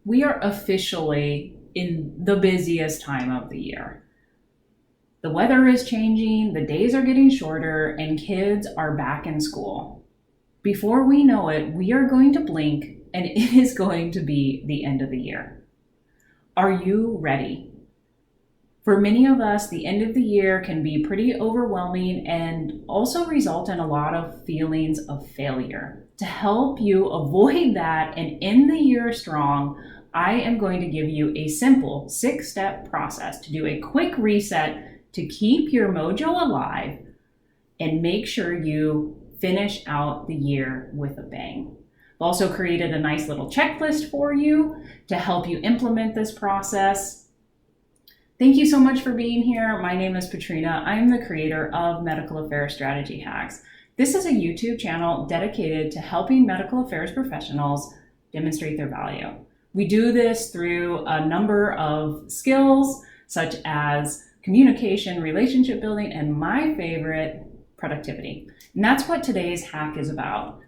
we are officially in the busiest time of the year. The weather is changing, the days are getting shorter, and kids are back in school. Before we know it, we are going to blink and it is going to be the end of the year. Are you ready? For many of us, the end of the year can be pretty overwhelming and also result in a lot of feelings of failure. To help you avoid that and end the year strong, I am going to give you a simple 6-step process to do a quick reset to keep your mojo alive and make sure you finish out the year with a bang. I've also created a nice little checklist for you to help you implement this process. Thank you so much for being here. My name is Patrina. I'm the creator of Medical Affairs Strategy Hacks. This is a YouTube channel dedicated to helping medical affairs professionals demonstrate their value. We do this through a number of skills such as communication, relationship building, and my favorite, productivity. And that's what today's hack is about.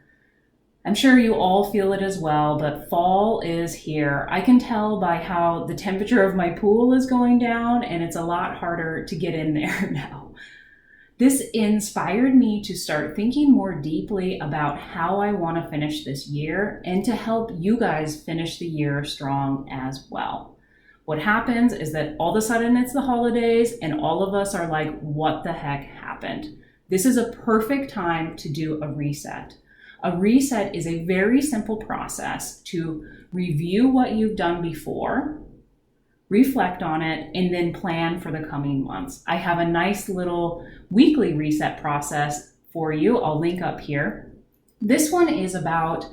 I'm sure you all feel it as well, but fall is here. I can tell by how the temperature of my pool is going down, and it's a lot harder to get in there now. This inspired me to start thinking more deeply about how I want to finish this year and to help you guys finish the year strong as well. What happens is that all of a sudden it's the holidays and all of us are like, what the heck happened? This is a perfect time to do a reset. A reset is a very simple process to review what you've done before, reflect on it, and then plan for the coming months. I have a nice little weekly reset process for you. I'll link up here. This one is about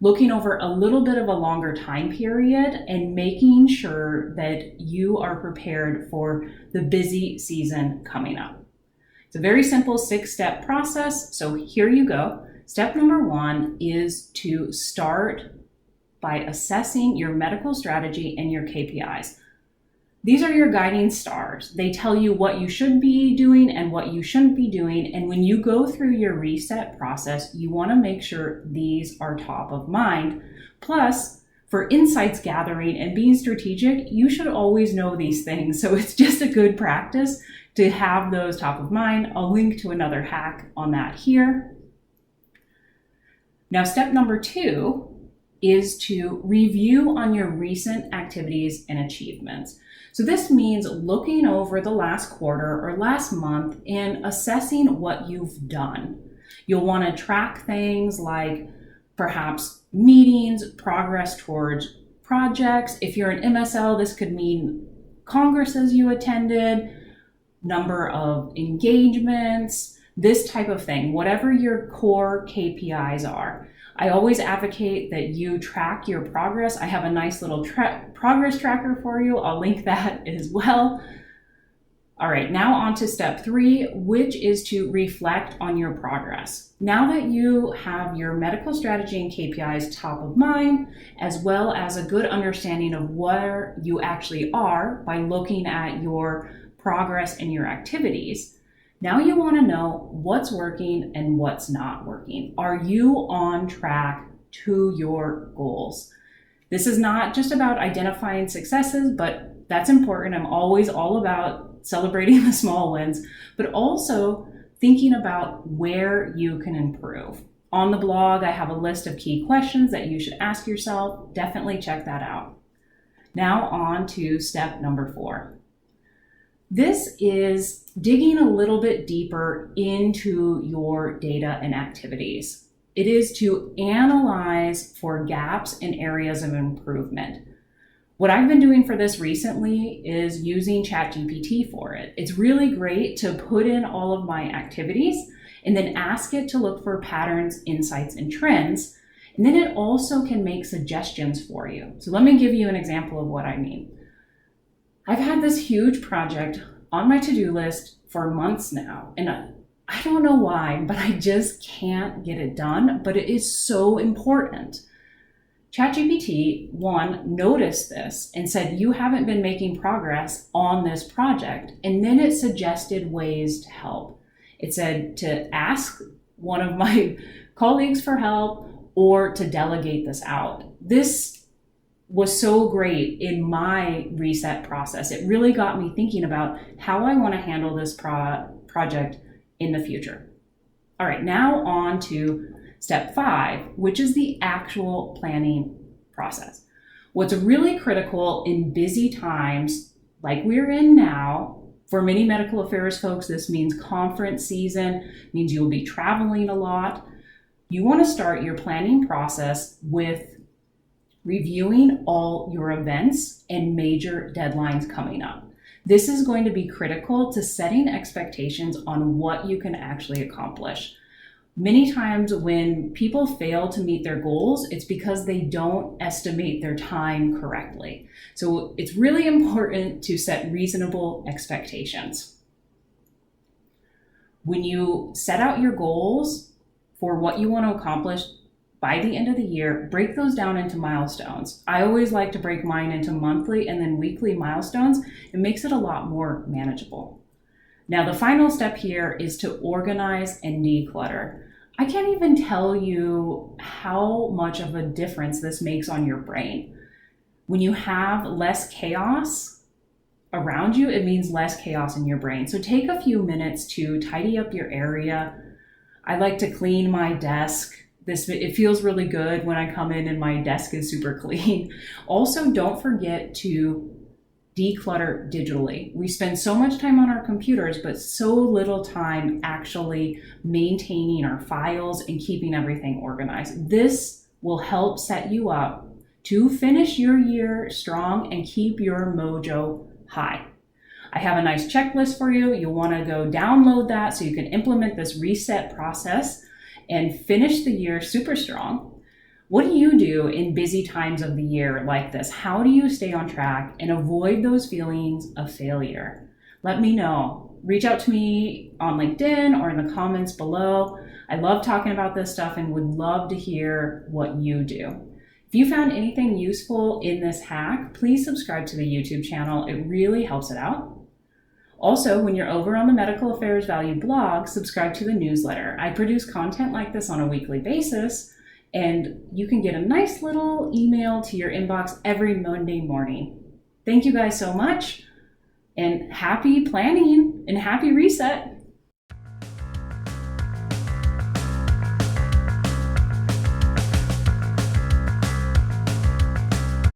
looking over a little bit of a longer time period and making sure that you are prepared for the busy season coming up. It's a very simple 6-step process. So here you go. Step number 1 is to start by assessing your medical strategy and your KPIs. These are your guiding stars. They tell you what you should be doing and what you shouldn't be doing. And when you go through your reset process, you want to make sure these are top of mind. Plus, for insights gathering and being strategic, you should always know these things. So it's just a good practice to have those top of mind. I'll link to another hack on that here. Now, step number 2 is to review on your recent activities and achievements. So this means looking over the last quarter or last month and assessing what you've done. You'll want to track things like perhaps meetings, progress towards projects. If you're an MSL, this could mean congresses you attended, number of engagements, this type of thing, whatever your core KPIs are. I always advocate that you track your progress. I have a nice little progress tracker for you. I'll link that as well. All right, now on to step 3, which is to reflect on your progress. Now that you have your medical strategy and KPIs top of mind, as well as a good understanding of where you actually are by looking at your progress and your activities, now you want to know what's working and what's not working. Are you on track to your goals? This is not just about identifying successes, but that's important. I'm always all about celebrating the small wins, but also thinking about where you can improve. On the blog, I have a list of key questions that you should ask yourself. Definitely check that out. Now on to step number 4. This is digging a little bit deeper into your data and activities. It is to analyze for gaps and areas of improvement. What I've been doing for this recently is using ChatGPT for it. It's really great to put in all of my activities and then ask it to look for patterns, insights, and trends. And then it also can make suggestions for you. So let me give you an example of what I mean. I've had this huge project on my to-do list for months now, and I don't know why, but I just can't get it done, but it is so important. ChatGPT, 1, noticed this and said, you haven't been making progress on this project, and then it suggested ways to help. It said to ask one of my colleagues for help or to delegate this out. This was so great in my reset process. It really got me thinking about how I want to handle this project in the future. All right, now on to step 5, which is the actual planning process. What's really critical in busy times like we're in now, for many medical affairs folks, this means conference season, means you'll be traveling a lot. You want to start your planning process with reviewing all your events and major deadlines coming up. This is going to be critical to setting expectations on what you can actually accomplish. Many times when people fail to meet their goals, it's because they don't estimate their time correctly. So it's really important to set reasonable expectations. When you set out your goals for what you want to accomplish by the end of the year, break those down into milestones. I always like to break mine into monthly and then weekly milestones. It makes it a lot more manageable. Now, the final step here is to organize and declutter. I can't even tell you how much of a difference this makes on your brain. When you have less chaos around you, it means less chaos in your brain. So take a few minutes to tidy up your area. I like to clean my desk. It feels really good when I come in and my desk is super clean. Also, don't forget to declutter digitally. We spend so much time on our computers, but so little time actually maintaining our files and keeping everything organized. This will help set you up to finish your year strong and keep your mojo high. I have a nice checklist for you. You'll want to go download that so you can implement this reset process and finish the year super strong. What do you do in busy times of the year like this? How do you stay on track and avoid those feelings of failure? Let me know. Reach out to me on LinkedIn or in the comments below. I love talking about this stuff and would love to hear what you do. If you found anything useful in this hack, please subscribe to the YouTube channel. It really helps it out. Also, when you're over on the Medical Affairs Value blog, subscribe to the newsletter. I produce content like this on a weekly basis, and you can get a nice little email to your inbox every Monday morning. Thank you guys so much, and happy planning and happy reset.